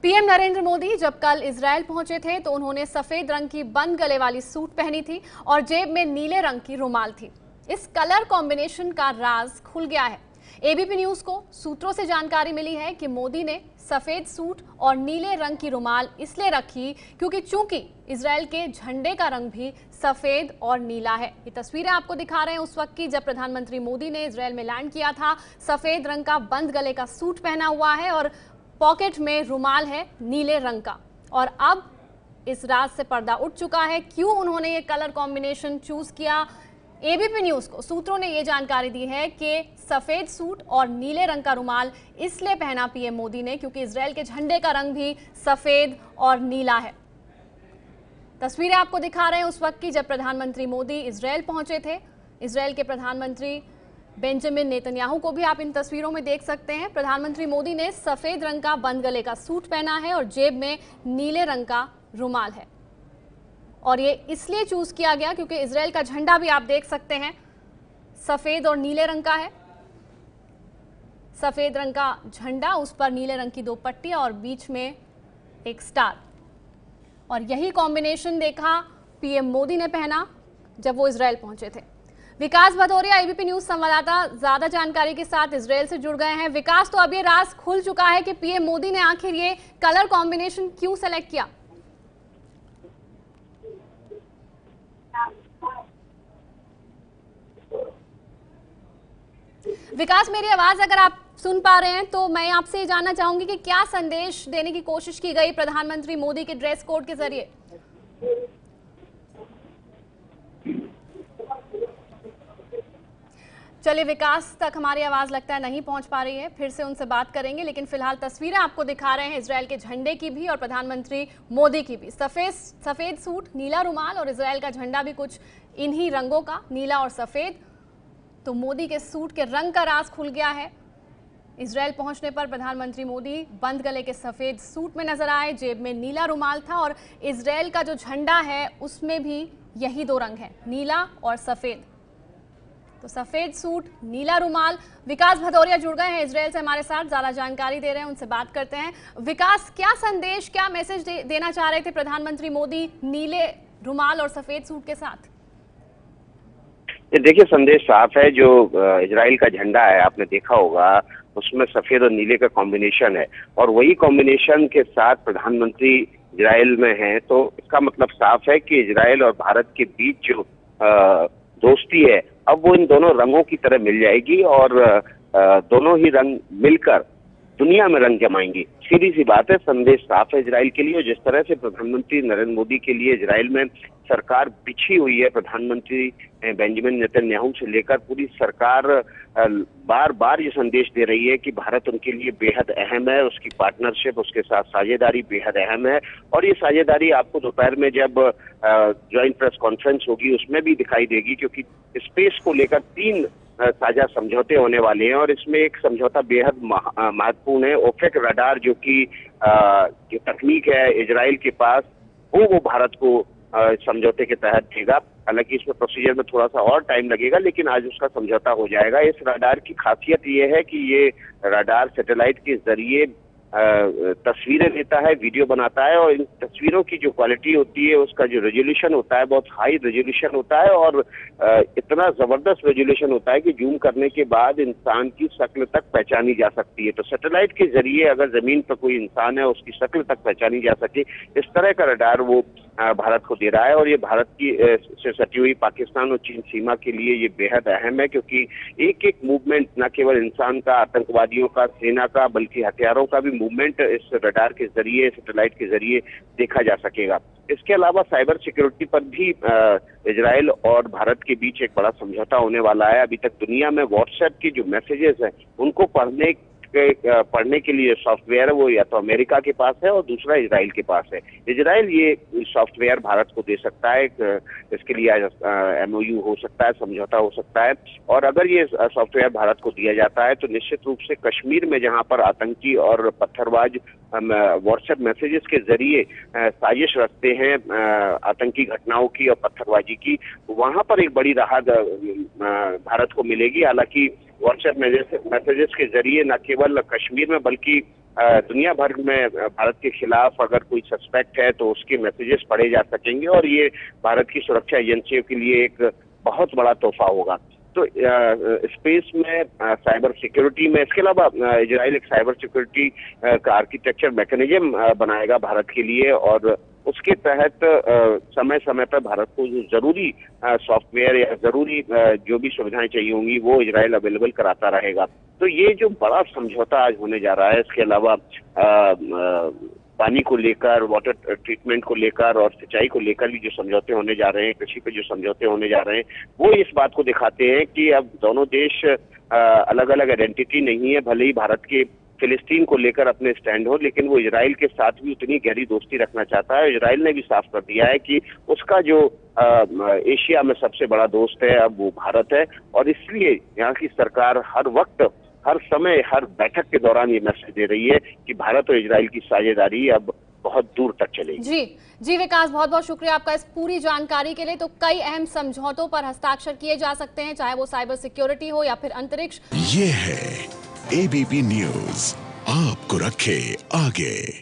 PM Narendra Modi जब कल Israel पहुंचे थे तो उन्होंने सफेद रंग की बंद गले वाली सूट पहनी थी और जेब में नीले रंग की रुमाल थी। इस कलर कॉम्बिनेशन का राज खुल गया है। एबीपी न्यूज को सूत्रों से जानकारी मिली है कि मोदी ने सफेद सूट और नीले रंग की रुमाल इसलिए रखी क्योंकि चूंकि इजरायल के झंडे का रंग भी सफेद और नीला है। ये तस्वीरें आपको दिखा रहे हैं उस वक्त की जब प्रधानमंत्री मोदी ने इजरायल में लैंड किया था। सफेद रंग का बंद गले का सूट पहना हुआ है और पॉकेट में रुमाल है नीले रंग का। और अब इस राज से पर्दा उठ चुका है, क्यों उन्होंने ये कलर कॉम्बिनेशन चूज किया। एबीपी न्यूज को सूत्रों ने ये जानकारी दी है कि सफेद सूट और नीले रंग का रुमाल इसलिए पहना पीएम मोदी ने क्योंकि इजरायल के झंडे का रंग भी सफेद और नीला है। तस्वीरें आपको दिखा रहे हैं उस वक्त की जब प्रधानमंत्री मोदी इजरायल पहुंचे थे। इजरायल के प्रधानमंत्री बेंजामिन नेतन्याहू को भी आप इन तस्वीरों में देख सकते हैं। प्रधानमंत्री मोदी ने सफेद रंग का बंद गले का सूट पहना है और जेब में नीले रंग का रुमाल है। और ये इसलिए चूज किया गया क्योंकि इजरायल का झंडा भी आप देख सकते हैं सफेद और नीले रंग का है। सफेद रंग का झंडा, उस पर नीले रंग की दो पट्टियां और बीच में एक स्टार। और यही कॉम्बिनेशन देखा पीएम मोदी ने पहना जब वो इजरायल पहुंचे थे। विकास भदौरिया एबीपी न्यूज संवाददाता ज्यादा जानकारी के साथ इजरायल से जुड़ गए हैं। विकास, तो अब ये राज खुल चुका है कि पीएम मोदी ने आखिर ये कलर कॉम्बिनेशन क्यों सेलेक्ट किया। विकास, मेरी आवाज अगर आप सुन पा रहे हैं तो मैं आपसे ये जानना चाहूंगी कि क्या संदेश देने की कोशिश की गई प्रधानमंत्री मोदी के ड्रेस कोड के जरिए। चलिए, विकास तक हमारी आवाज लगता है नहीं पहुंच पा रही है, फिर से उनसे बात करेंगे। लेकिन फिलहाल तस्वीरें आपको दिखा रहे हैं इजरायल के झंडे की भी और प्रधानमंत्री मोदी की भी। सफेद सूट, नीला रुमाल और इजरायल का झंडा भी कुछ इन्हीं रंगों का, नीला और सफेद। तो मोदी के सूट के रंग का राज खुल गया है। इजरायल पहुंचने पर प्रधानमंत्री मोदी बंद गले के सफेद सूट में नजर आए, जेब में नीला रुमाल था और इजरायल का जो झंडा है उसमें भी यही दो रंग है, नीला और सफेद। तो सफेद सूट, नीला रुमाल। विकास भदौरिया जुड़ गए हैं इजरायल से हमारे साथ, ज्यादा जानकारी दे रहे हैं, उनसे बात करते हैं। विकास, क्या संदेश, क्या मैसेज देना चाह रहे थे प्रधानमंत्री मोदी नीले रुमाल और सफेद सूट के साथ। देखिए, संदेश साफ है। जो इजराइल का झंडा है आपने देखा होगा, उसमें सफेद और नीले का कॉम्बिनेशन है और वही कॉम्बिनेशन के साथ प्रधानमंत्री इजराइल में हैं। तो इसका मतलब साफ है कि इजराइल और भारत के बीच जो दोस्ती है अब वो इन दोनों रंगों की तरह मिल जाएगी और दोनों ही रंग मिलकर दुनिया में रंग जमाएंगी। सीधी सी बात है, संदेश साफ है इजराइल के लिए। और जिस तरह से प्रधानमंत्री नरेंद्र मोदी के लिए इजराइल में सरकार बिछी हुई है, प्रधानमंत्री बेंजामिन नेतन्याहू से लेकर पूरी सरकार बार बार ये संदेश दे रही है कि भारत उनके लिए बेहद अहम है, उसकी पार्टनरशिप, उसके साथ साझेदारी बेहद अहम है। और ये साझेदारी आपको दोपहर में जब ज्वाइंट प्रेस कॉन्फ्रेंस होगी उसमें भी दिखाई देगी, क्योंकि स्पेस को लेकर 3 साझा समझौते होने वाले हैं और इसमें एक समझौता बेहद महत्वपूर्ण है। ओफेक रडार जो कि तकनीक है इजराइल के पास, वो भारत को समझौते के तहत देगा। हालांकि इसमें प्रोसीजर में थोड़ा सा और टाइम लगेगा, लेकिन आज उसका समझौता हो जाएगा। इस रडार की खासियत ये है कि ये रडार सैटेलाइट के जरिए तस्वीरें लेता है, वीडियो बनाता है और इन तस्वीरों की जो क्वालिटी होती है, उसका जो रेजोल्यूशन होता है, बहुत हाई रेजोल्यूशन होता है और इतना जबरदस्त रेजोल्यूशन होता है कि जूम करने के बाद इंसान की शक्ल तक पहचानी जा सकती है। तो सैटेलाइट के जरिए अगर जमीन पर कोई इंसान है उसकी शक्ल तक पहचानी जा सके, इस तरह का रडार वो भारत को दे रहा है। और ये भारत की से सटी हुई पाकिस्तान और चीन सीमा के लिए ये बेहद अहम है, क्योंकि एक एक मूवमेंट न केवल इंसान का, आतंकवादियों का, सेना का, बल्कि हथियारों का भी मूवमेंट इस रडार के जरिए, सैटेलाइट के जरिए देखा जा सकेगा। इसके अलावा साइबर सिक्योरिटी पर भी इजराइल और भारत के बीच एक बड़ा समझौता होने वाला है। अभी तक दुनिया में व्हाट्सएप की जो मैसेजेस हैं उनको पढ़ने के लिए सॉफ्टवेयर है, वो या तो अमेरिका के पास है और दूसरा इजराइल के पास है। इजराइल ये सॉफ्टवेयर भारत को दे सकता है, इसके लिए एमओयू हो सकता है, समझौता हो सकता है। और अगर ये सॉफ्टवेयर भारत को दिया जाता है तो निश्चित रूप से कश्मीर में जहां पर आतंकी और पत्थरबाज व्हाट्सएप मैसेजेस के जरिए साजिश रचते हैं आतंकी घटनाओं की और पत्थरबाजी की, वहां पर एक बड़ी राहत भारत को मिलेगी। हालांकि व्हाट्सएप मैसेजेस के जरिए न केवल कश्मीर में बल्कि दुनिया भर में भारत के खिलाफ अगर कोई सस्पेक्ट है तो उसके मैसेजेस पढ़े जा सकेंगे और ये भारत की सुरक्षा एजेंसियों के लिए एक बहुत बड़ा तोहफा होगा। तो स्पेस में साइबर सिक्योरिटी में इसके अलावा इजराइल एक साइबर सिक्योरिटी का आर्किटेक्चर मैकेनिज्म बनाएगा भारत के लिए और उसके तहत समय समय पर भारत को जो जरूरी सॉफ्टवेयर या जरूरी जो भी सुविधाएं चाहिए होंगी वो इजराइल अवेलेबल कराता रहेगा। तो ये जो बड़ा समझौता आज होने जा रहा है, इसके अलावा पानी को लेकर, वाटर ट्रीटमेंट को लेकर और सिंचाई को लेकर भी जो समझौते होने जा रहे हैं, कृषि पे जो समझौते होने जा रहे हैं, वो इस बात को दिखाते हैं कि अब दोनों देश अलग अलग आइडेंटिटी नहीं है। भले ही भारत के फिलिस्तीन को लेकर अपने स्टैंड हो, लेकिन वो इजराइल के साथ भी उतनी गहरी दोस्ती रखना चाहता है। इजराइल ने भी साफ कर दिया है कि उसका जो एशिया में सबसे बड़ा दोस्त है अब वो भारत है और इसलिए यहाँ की सरकार हर वक्त, हर समय, हर बैठक के दौरान ये मैसेज दे रही है कि भारत और इजराइल की साझेदारी अब बहुत दूर तक चलेगी। जी विकास, बहुत बहुत शुक्रिया आपका इस पूरी जानकारी के लिए। तो कई अहम समझौतों पर हस्ताक्षर किए जा सकते हैं, चाहे वो साइबर सिक्योरिटी हो या फिर अंतरिक्ष। ये है एबीपी न्यूज, आपको रखे आगे।